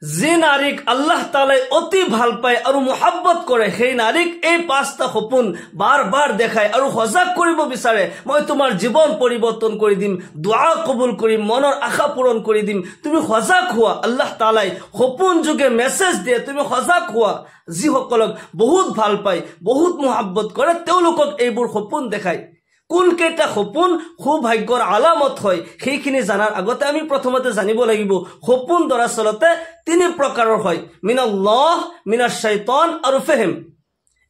যি নাৰীক আল্লাহ তাআলাই অতি ভাল পায় আৰু মুহাব্বত কৰে সেই নাৰীক এই পাঁচটা সপোন বাৰ বাৰ দেখায় আৰু সজাগ কৰিব বিচাৰে। মই তোমাৰ জীৱন পৰিৱৰ্তন কৰি দিম, দুআ কবুল কৰিম, মনৰ আশা পূৰণ কৰি দিম, তুমি সজাগ হোৱা। আল্লাহ তাআলাই সপোন যোগে মেছেজ দিয়ে, তুমি সজাগ হোৱা। যিসকলক বহুত ভাল পায়, বহুত মুহাব্বত কৰে, তেওঁলোকক এইবোৰ সপোন দেখায়। কোন কেইটা সপোন সৌভাগ্যৰ আলামত হয় সেইখিনি জানাৰ আগতে আমি প্ৰথমতে জানিব লাগিব সপোন দৰাচলতে তিনি প্ৰকাৰৰ হয়, মিনাল্লাহ, মিনাশ শাইতান আৰু ফাহম।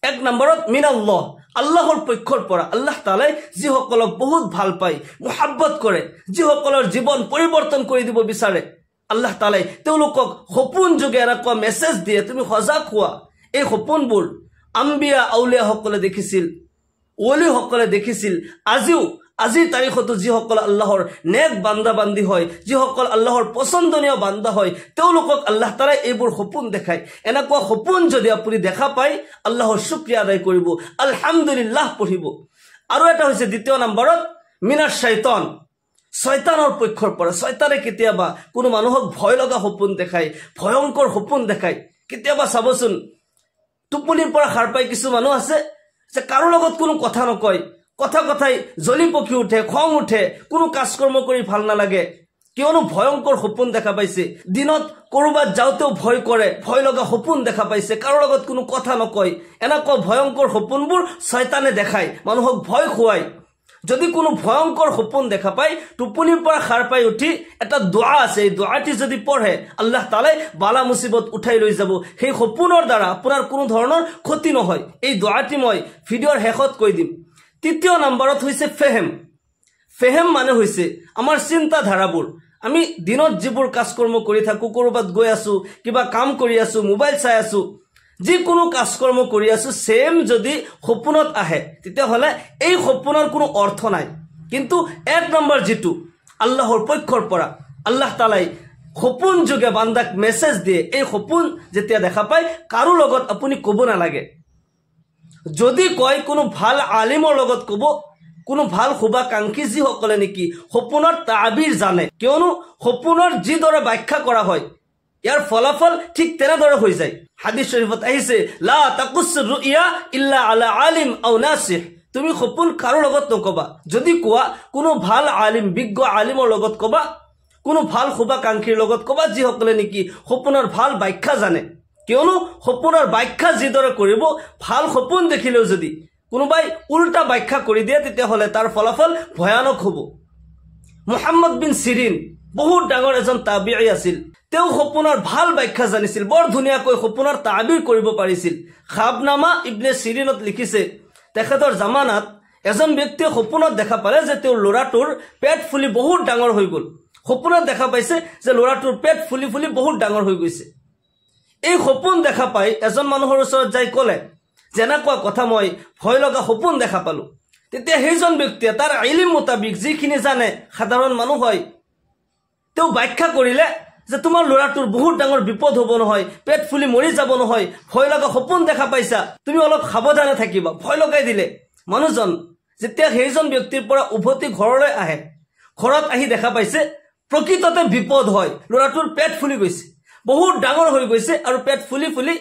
এক নম্বৰত মিনাল্লাহ, আল্লাহৰ পক্ষৰ পৰা। আল্লাহ তাআলাই যিসকলক বহুত ভাল পায়, মুহাব্বত কৰে, যিসকলৰ জীৱন পৰিৱৰ্তন কৰি দিব বিচাৰে, আল্লাহ তাআলাই তেওঁলোকক সপোন যোগে এনেকুৱা মেছেজ দিয়ে, তুমি সজাগ হোৱা। এই সপোনবোৰ আম্বিয়া আউলিয়া সকলে দেখিছিল, ওলি সকলে দেখিছিল। আজিৰ তাৰিখতো যিসকল আল্লাহৰ নেক বান্দা বান্দি হয়, যিসকল আল্লাহৰ পছন্দনীয় বান্দা হয়, তেওঁলোকক আল্লাহ তাআলাই এইবোৰ সপোন দেখায়। এনেকুৱা সপোন যদি আপুনি দেখা পায়, আল্লাহৰ শুকৰিয়া আদায় কৰিব, আলহামদুলিল্লাহ পঢ়িব। আৰু এটা হৈছে দ্বিতীয় নম্বৰত মিনাশ শাইতান, শয়তানৰ পক্ষৰ পৰা। শয়তানে কেতিয়াবা কোনো মানুহক ভয় লগা সপোন দেখায়, ভয়ংকৰ সপোন দেখায়। কেতিয়াবা চাবচোন, টোপনিৰ পৰা সাৰ পাই কিছু মানুহ আছে যে কাৰো লগত কোনো কথা নকয়, কথাই জ্বলি পকি উঠে, খং উঠে, কোনো কাজকৰ্ম কৰি ভাল নালাগে, কিয়নো ভয়ংকৰ সপোন দেখা পাইছে। দিনত কৰবাত যাওঁতেও ভয় কৰে, ভয় লগা সপোন দেখা পাইছে, কাৰো লগত কোনো কথা নকয়। এনেকুৱা ভয়ংকৰ সপোনবোৰ শয়তানে দেখায়, মানুহক ভয় খুৱায়। যদি কোনো ভয়ংকৰ সপোন দেখা পায়, টোপনিৰ পৰা সাৰ পাই উঠি এটা দোয়া আছে, এই দোয়াটি যদি পঢ়ে, আল্লাহ তাআলাই বালা মুসিবত উঠাই লৈ যাব। সেই সপোনৰ দ্বাৰা আপোনাৰ কোনো ধৰণৰ ক্ষতি নহয়। এই দোয়াটি মই ভিডিঅ'ৰ শেষত কৈ দিম। তৃতীয় নম্বৰত হৈছে ফেহেম। ফেহেম মানে হৈছে আমাৰ চিন্তাধাৰাবোৰ। আমি দিনত যিবোৰ কাজকৰ্ম কৰি থাকো, কৰবাত গৈ আছো, কিবা কাম কৰি আছো, মোবাইল চাই আছো, যিকোনো কাজকৰ্ম কৰি আছো, সেম যদি সপোনত আহে তেতিয়াহ'লে এই সপোনৰ কোনো অৰ্থ নাই। কিন্তু এক নম্বৰ যিটো আল্লাহৰ পক্ষৰ পৰা, আল্লাহ তাআলাই সপোন যোগে বান্দাক মেছেজ দিয়ে, এই সপোন যেতিয়া দেখা পায়, কাৰো লগত আপুনি ক'ব নালাগে। যদি কয় কোনো ভাল আলিমৰ লগত ক'ব, কোনো ভাল শুভাকাংক্ষী যিসকলে নেকি সপোনৰ তাবিৰ জানে, কিয়নো সপোনৰ যিদৰে ব্যাখ্যা কৰা হয় ইয়াৰ ফলাফল ঠিক তেনেদৰে হৈ যায়। হাদিস শৰীফত আহিছে, লা তাকুছুৰ ৰুইয়া ইল্লা আলা আলিম আও নাসিহ। তুমি সপোন কাৰো লগত নকবা, যদি কোৱা কোনো ভাল আলিম, বিজ্ঞ আলিমৰ লগত কবা, কোনো ভাল শুভাকাংক্ষীৰ লগত কবা, যিসকলে নেকি সপোনৰ ভাল ব্যাখ্যা জানে। কিয়নো সপোনৰ ব্যাখ্যা যিদৰে কৰিব, ভাল সপোন দেখিলেও যদি কোনোবাই উল্টা ব্যাখ্যা কৰি দিয়ে, তেতিয়াহ'লে তাৰ ফলাফল ভয়ানক হ'ব। মুহাম্মদ বিন সিৰিন বহুত ডাঙৰ এজন তাবিঈ আছিল। তেওঁ সপোনৰ ভাল ব্যাখ্যা জানিছিল, বৰ ধুনীয়াকৈ সপোনৰ তাবিৰ কৰিব পাৰিছিল। খাবনামা ইবনে সিৰিনত লিখিছে, তেখেতৰ জামানাত এজন ব্যক্তিয়ে সপোনত দেখা পালে যে তেওঁৰ ল'ৰাটোৰ পেট ফুলি বহুত ডাঙৰ হৈ গ'ল। সপোনত দেখা পাইছে যে ল'ৰাটোৰ পেট ফুলি ফুলি বহুত ডাঙৰ হৈ গৈছে। এই সপোন দেখা পাই এজন মানুহৰ ওচৰত যাই ক'লে, যেনেকুৱা কথা মই ভয় লগা সপোন দেখা পালো। তেতিয়া সেইজন ব্যক্তিয়ে তাৰ ইলম মুতাবিক, যিখিনি জানে সাধাৰণ মানুহ হয়, তেওঁ ব্যাখ্যা কৰিলে যে তোমাৰ ল'ৰাটোৰ বহুত ডাঙৰ বিপদ হ'ব নহয়, পেট ফুলি মৰি যাব নহয়, ভয় লগা সপোন দেখা পাইছা, তুমি অলপ সাৱধানে থাকিবা। ভয় লগাই দিলে। মানুহজন যেতিয়া সেইজন ব্যক্তিৰ পৰা উভতি ঘৰলৈ আহে, ঘৰত আহি দেখা পাইছে প্ৰকৃততে বিপদ হয়, ল'ৰাটোৰ পেট ফুলি গৈছে, বহুত ডাঙৰ হৈ গৈছে, আৰু পেট ফুলি ফুলি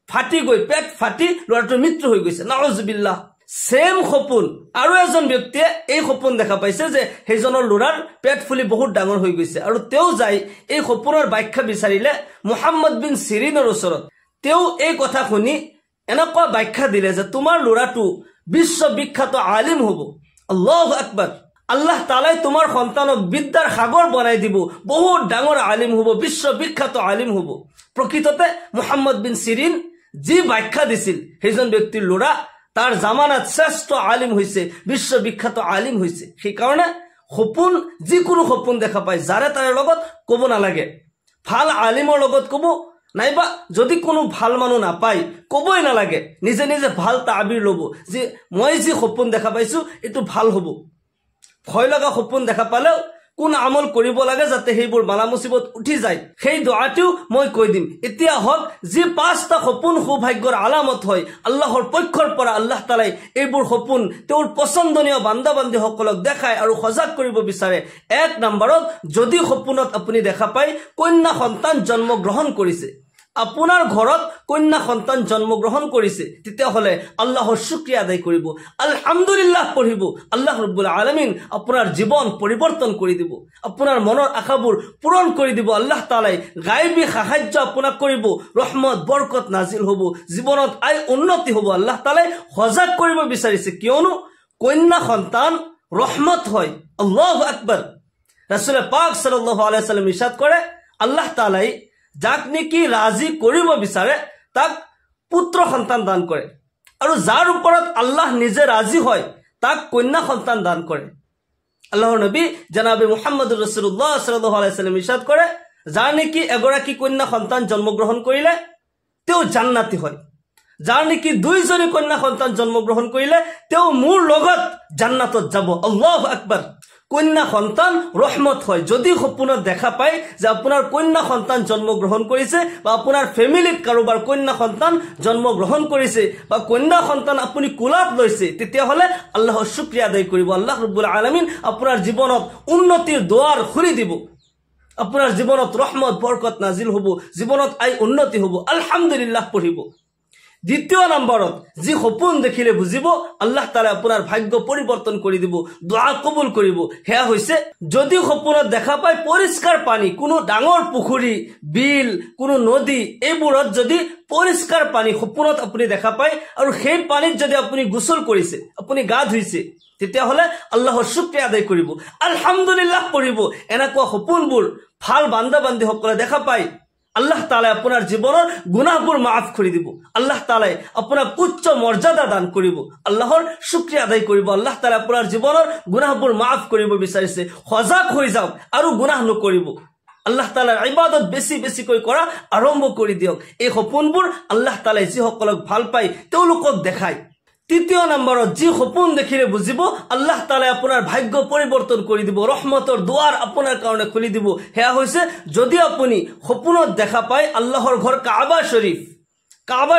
ফাটি গৈ পেট ফাটি ল'ৰাটোৰ মৃত্যু হৈ গৈছে। নাউজুবিল্লাহ। সেম সপোন আৰু এজন ব্যক্তিয়ে এই সপোন দেখা পাইছে যে সেইজনৰ ল'ৰাৰ পেট ফুলি বহুত ডাঙৰ হৈ গৈছে, আৰু তেওঁ যাই এই সপোনৰ ব্যাখ্যা বিচাৰিলে মুহাম্মদ বিন সিৰিনৰ ওচৰত। তেওঁ এই কথা শুনি এনেকুৱা ব্যাখ্যা দিলে যে তোমাৰ ল'ৰাটো বিশ্ববিখ্যাত আলিম হ'ব। আল্লাহু আকবাৰ। আল্লাহ তাআলাই তোমাৰ সন্তানক বিদ্যাৰ সাগৰ বনাই দিব, বহুত ডাঙৰ আলিম হ'ব, বিশ্ববিখ্যাত আলিম হ'ব। প্ৰকৃততে মুহাম্মদ বিন সিৰিন যি ব্যাখ্যা দিছিল, সেইজন ব্যক্তিৰ ল'ৰা তাৰ জামানাত শ্ৰেষ্ঠ আলিম হৈছে, বিশ্ববিখ্যাত আলিম হৈছে। সেইকাৰণে সপোন, যিকোনো সপোন দেখা পায়, যাৰে তাৰে লগত ক'ব নালাগে। ভাল আলিমৰ লগত ক'ব, নাইবা যদি কোনো ভাল মানুহ নাপায় ক'বই নালাগে। নিজে নিজে ভাল তাবিৰ ল'ব যে মই যি সপোন দেখা পাইছো এইটো ভাল হ'ব। ভয় লগা সপোন দেখা পালেও কোন আমল কৰিব লাগে যাতে সেইবোৰ বালা মুসিবত উঠি যায় সেই দোয়াটিও মই কৈ দিম এতিয়া হক যি পাঁচটা সপোন সৌভাগ্যৰ আলামত হয় আল্লাহৰ পক্ষৰ পৰা আল্লাহ তাআলাই এইবোৰ সপোন তেওঁৰ পছন্দনীয় বান্দা বান্দি সকলক দেখায় আৰু সজাগ কৰিব বিচাৰে এক নম্বৰত যদি সপোনত আপুনি দেখা পায় কন্যা সন্তান জন্ম গ্ৰহণ কৰিছে আপোনাৰ ঘৰত কন্যা সন্তান জন্ম গ্ৰহণ কৰিছে তেতিয়া হলে আল্লাহৰ শুকৰিয়া আদায় কৰিব আলহামদুলিল্লাহ পঢ়িব আল্লাহ ৰাব্বুল আলামিন আপোনাৰ জীৱন পৰিৱৰ্তন কৰি দিব আপোনাৰ মনৰ আশাবোৰ পূৰণ কৰি দিব আল্লাহ তাআলাই গায়বী সাহায্য আপোনাক কৰিব ৰহমত বৰকত নাজিল হ'ব জীৱনত আই উন্নতি হ'ব আল্লাহ তাআলাই সজাগ কৰিব বিচাৰিছে কিয়নো কন্যা সন্তান ৰহমত হয় আল্লাহু আকবাৰ ৰাসূল পাক সাল্লাল্লাহু আলাইহি ওয়াসাল্লাম ইৰশাদ কৰে আল্লাহ তাআলাই যাক নেকি ৰাজি কৰিব বিচাৰে তাক পুত্ৰ সন্তান দান কৰে আৰু যাৰ ওপৰত আল্লাহ নিজে ৰাজি হয় তাক কন্যা সন্তান দান কৰে আল্লাহৰ নবী জনাবে মুহাম্মদুৰ ৰাসূলুল্লাহ সাল্লাল্লাহু আলাইহি ওয়াসাল্লাম ইৰশাদ কৰে যাৰ নেকি এগৰাকী কন্যা সন্তান জন্ম গ্ৰহণ কৰিলে তেওঁ জান্নাতি হয় যাৰ নেকি দুইজনী কন্যা সন্তান জন্ম গ্ৰহণ কৰিলে তেওঁ মোৰ লগত জান্নাতত যাব আল্লাহু আকবাৰ কন্যা সন্তান ৰহমত হয় যদি সপোনত দেখা পায় যে আপোনাৰ কন্যা সন্তান জন্ম গ্ৰহণ কৰিছে বা আপোনাৰ ফ্যামিলিত কাৰোবাৰ কন্যা সন্তান জন্ম গ্ৰহণ কৰিছে বা কন্যা সন্তান আপুনি কুলাত লৈছে তেতিয়া হলে আল্লাহৰ শুকৰিয়া আদায় কৰিব আল্লাহ ৰাব্বুল আলামিন আপোনাৰ জীৱনত উন্নতিৰ দুৱাৰ খুলি দিব আপোনাৰ জীৱনত ৰহমত বৰকত নাজিল হ'ব জীৱনত আই উন্নতি হ'ব আলহামদুলিল্লাহ পঢ়িব দ্বিতীয় নম্বৰত যি সপোন দেখিলে বুজিব আল্লাহ তাআলা আপোনাৰ ভাগ্য পৰিৱৰ্তন কৰি দিব দোয়া কবুল কৰিব হেয়া হৈছে যদি সপোনত দেখা পায় পৰিষ্কাৰ পানী কোনো ডাঙৰ পুখুৰী বিল কোনো নদী এইবোৰত যদি পৰিষ্কাৰ পানী সপোনত আপুনি দেখা পায় আৰু সেই পানীত যদি আপুনি গোসল কৰিছে আপুনি গা ধুইছে তেতিয়া হলে আল্লাহৰ শুকৰিয়া আদায় কৰিব আলহামদুলিল্লাহ পঢ়িব এনেকুৱা সপোনবোৰ ভাল বান্দা বান্দি সকলে দেখা পায় আল্লাহ তাআলা আপোনাৰ জীৱনৰ গুনাহবোৰ মাফ কৰি দিব আল্লাহ তাআলা আপোনাক উচ্চ মৰ্যাদা দান কৰিব আল্লাহৰ শুকৰিয়া আদায় কৰিব আল্লাহ তাআলা আপোনাৰ জীৱনৰ গুনাহবোৰ মাফ কৰিব বিচাৰিছে সজাগ হৈ যাওক আৰু গুনাহ নকৰিব আল্লাহ তাআলাৰ ইবাদত বেছি বেছিকৈ কৰা আৰম্ভ কৰি দিয়ক এই সপোনবোৰ আল্লাহ তাআলাই যি সকলক ভাল পায় তেওঁলোকক দেখায় তৃতীয় নম্বৰত যি সপোন দেখিলে বুজিব আল্লাহ তাআলা আপোনাৰ ভাগ্য পৰিৱৰ্তন কৰি দিব ৰহমতৰ দুৱাৰ আপোনাৰ কাৰণে খুলি দিব হেয়া হৈছে যদি আপুনি সপোনত দেখা পায় আল্লাহৰ ঘৰ কাবা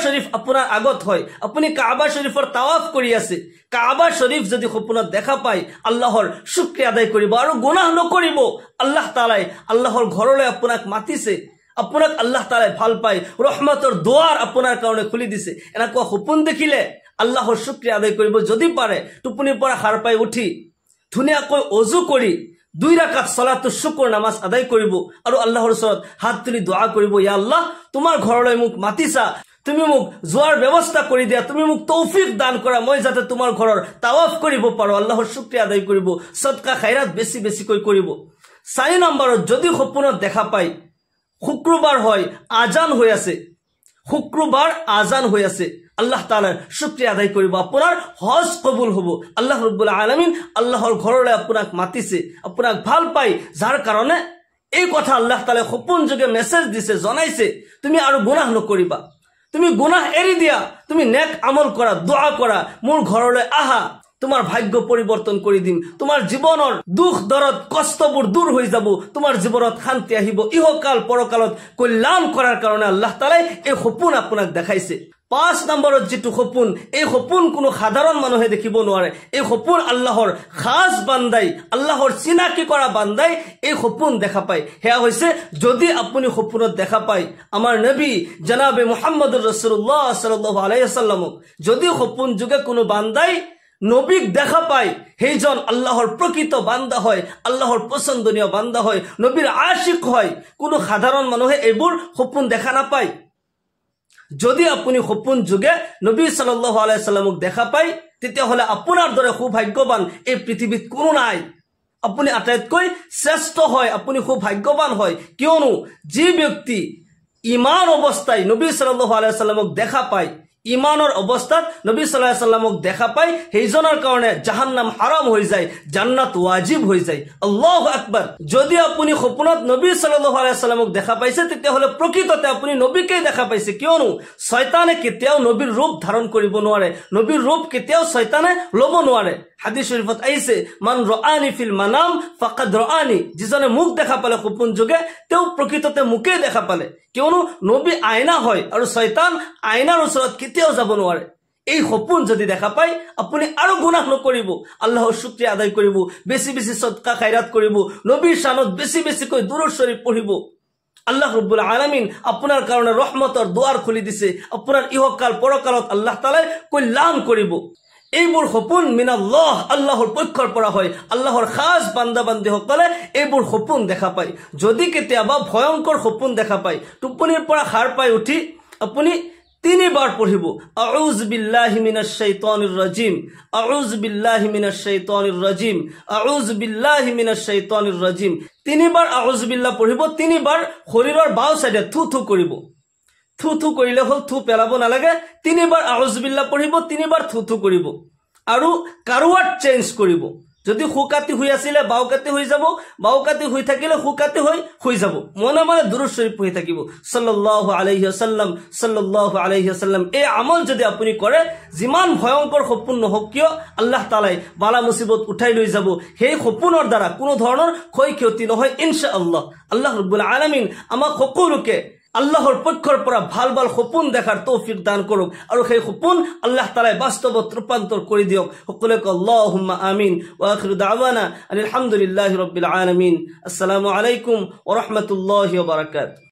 শৰীফ আপোনাৰ আগত হয় আপুনি কাবা শৰীফৰ তাৱাফ কৰি আছে কাবা শৰীফ যদি সপোনত দেখা পায় আল্লাহৰ শুকৰিয়া আদায় কৰিব আৰু গুনাহ নকৰিব আল্লাহ তাআলাই আল্লাহৰ ঘৰলৈ আপোনাক মাতিছে আপোনাক আল্লাহ তাআলাই ভাল পায় ৰহমতৰ দুৱাৰ আপোনাৰ কাৰণে খুলি দিছে এনেকুৱা সপোন দেখিলে আল্লাহৰ শুকৰিয়া আদায় কৰিব যদি পাৰে টোপনিৰ পৰা সাৰ পাই উঠি ধুনীয়াকৈ ওযু কৰি 2 ৰাকাত সালাতুল শুকৰ নামাজ আদায় কৰিব আৰু আল্লাহৰ ওচৰত হাত তুলি দোয়া কৰিব ইয়া আল্লাহ তোমাৰ ঘৰলৈ মোক মাতিছা তুমি মোক যোৱাৰ ব্যৱস্থা কৰি দিয়া তুমি মোক তৌফিক দান কৰা মই যাতে তোমাৰ ঘৰৰ তাৱাফ কৰিব পাৰো আল্লাহৰ শুকৰিয়া আদায় কৰিব সদকা খায়ৰাত বেছি বেছিকৈ কৰিব 4 নম্বৰত যদি সপোনত দেখা পায় শুক্ৰবাৰ হয় আজান হৈ আছে আল্লাহ তাআলাৰ শুকৰিয়া আদায় কৰিব আপোনাৰ হজ কবুল হ'ব আল্লাহ ৰাব্বুল আলামিন আল্লাহৰ ঘৰলৈ আপোনাক মাতিছে আপোনাক ভাল পায় যাৰ কাৰণে এই কথা আল্লাহ তাআলা সপোন যোগে মেছেজ দিছে জনাইছে তুমি আৰু গুনাহ নকৰিবা তুমি গুনাহ এৰি দিয়া তুমি নেক আমল কৰা দোয়া কৰা মোৰ ঘৰলৈ আহা তোমাৰ ভাগ্য পৰিৱৰ্তন কৰি দিম তোমাৰ জীৱনৰ দুখ দৰদ কষ্টবোৰ দূৰ হৈ যাব তোমাৰ জীৱনত শান্তি আহিব ইহকাল পৰকালত কল্যাণ কৰাৰ কাৰণে আল্লাহ তাআলাই এই সপোন আপোনাক দেখাইছে 5 নম্বৰত যেটো সপোন এই সপোন কোনো সাধাৰণ মানুহে দেখিব নোৱাৰে এই সপোন আল্লাহৰ খাস বান্দাই আল্লাহৰ চিনাকি কৰা বান্দাই এই সপোন দেখা পায় হেয়া হৈছে যদি আপুনি সপোনত দেখা পায় আমাৰ নবী জনাবে মুহাম্মদুৰ ৰাসূলুল্লাহ সাল্লাল্লাহু আলাইহি ওয়াসাল্লাম যদি সপোন যোগে কোনো বান্দাই নবীক দেখা পায় সেইজন আল্লাহৰ প্ৰকৃত বান্দা হয় আল্লাহৰ পছন্দনীয় বান্দা হয় নবীৰ আশিক হয় কোনো সাধাৰণ মানুহে এইবোৰ সপোন দেখা নাপায় যদি আপুনি সপোন যোগে নবী সাল্লাল্লাহু আলাইহি ওয়াসাল্লামক দেখা পায় তেতিয়া হলে আপোনাৰ দৰে সৌভাগ্যবান এই পৃথিৱীত কোনো নাই আপুনি আটাইতকৈ শ্ৰেষ্ঠ হয় আপুনি সৌভাগ্যবান হয় কিয়নো যি ব্যক্তি ঈমান অৱস্থায় নবী সাল্লাল্লাহু আলাইহি ওয়াসাল্লামক দেখা পায় ঈমানৰ অৱস্থাত নবী সাল্লাল্লাহু আলাইহি ওয়াসাল্লামক দেখা পায় সেইজনৰ কাৰণে জাহান্নাম হাৰাম হৈ যায় জান্নাত ওয়াজিব হৈ যায় আল্লাহু আকবার যদি আপুনি সপোনত নবী সাল্লাল্লাহু আলাইহি ওয়াসাল্লামক দেখা পাইছে তেতিয়া হলে প্ৰকৃততে আপুনি নবীকে দেখা পাইছে কিয়নো শয়তানে কেতিয়াও নবীৰ ৰূপ ধাৰণ কৰিব নোৱাৰে নবীৰ ৰূপ কেতিয়াও শয়তানে লব নোৱাৰে হাদিস শৰীফত আইছে মান ৰাআনি ফিল মানাম ফাকাদ ৰাআনি, যিজনে মুখ দেখা পালে সপোন যোগে তেও প্ৰকৃততে মুখে দেখা পালে, কিয়নো নবী আইনা হয় আৰু শয়তান আইনাৰ ওচৰত কেতিয়াও যাব নোৱাৰে। এই সপোন যদি দেখা পায় আপুনি আৰু গুনাহ নকৰিব, আল্লাহৰ শুকৰিয়া আদায় কৰিব, বেছি বেছি সদকা খায়ৰাত কৰিব, নবীৰ শানত বেছি বেছিকৈ দুৰুদ শৰীফ পঢ়িব। আল্লাহ ৰব্বুল আলামিন আপনাৰ কাৰণে ৰহমতৰ দুয়াৰ খুলি দিছে, আপনাৰ ইহকাল পৰকালত আল্লাহ তাআলাই কল্যাণ কৰিব। এইবোৰ সপোন মিনাল্লাহ, আল্লাহৰ পক্ষৰ পৰা হয়। আল্লাহৰ খাস বান্দা বান্দি সকলে এইবোৰ সপোন দেখা পায়। যদি কেতিয়াবা ভয়ঙ্কৰ সপোন দেখা পায়, টোপনিৰ পৰা সাৰ পাই উঠি আপুনি 3 বার পঢ়িব আউযু বিল্লাহি মিনাশ শাইতানির রাজিম, আউযু বিল্লাহি মিনাশ শাইতানির রাজিম, আউযু বিল্লাহি মিনাশ শাইতানির রাজিম। 3 বার আউযু বিল্লাহ পঢ়িব, 3 বার শৰীৰৰ বাও সাইডে থু থু কৰিব। থু থু কৰিলে হল, থু পেলাব নালাগে। 3 বাৰ আউযু বিল্লাহ পঢ়িব, 3 বাৰ থু থু কৰিব আৰু কাৰুৱাট চেঞ্জ কৰিব। যদি হুকাতি হৈ আছিলে বাউকাতি হৈ যাব, বাউকাতি হৈ থাকিলে হুকাতি হৈ যাব। মনে মনে দুরূদ শরীফ পঢ়ি থাকিব সাল্লাল্লাহু আলাইহি ওয়াসাল্লাম, সাল্লাল্লাহু আলাইহি ওয়াসাল্লাম। এই আমল যদি আপুনি কৰে, যিমান ভয়ঙ্কর সপোন নহওক কিয় আল্লাহ তাআলাই বালা মুসিবত উঠাই লৈ যাব। সেই সপোনৰ দ্বাৰা কোনো ধৰণৰ ক্ষয় ক্ষতি নহয় ইনশাআল্লাহ। আল্লাহ ৰাব্বুল আলামিন আমাক সকলোকে আল্লাহৰ পক্ষৰ পৰা ভাল ভাল সপোন দেখাৰ তৌফিক দান কৰুক, আৰু সেই সপোন আল্লাহ তাআলাই বাস্তৱত ৰূপান্তৰ কৰি দিয়ক। সকলোকে আল্লাহুম্মা আমিন। ওয়া আখিৰু দাওয়ানা আলহামদুলিল্লাহি ৰাব্বিল আলামিন। আসসালামু আলাইকুম ওয়া ৰাহমাতুল্লাহি ওয়া বাৰাকাতুহু।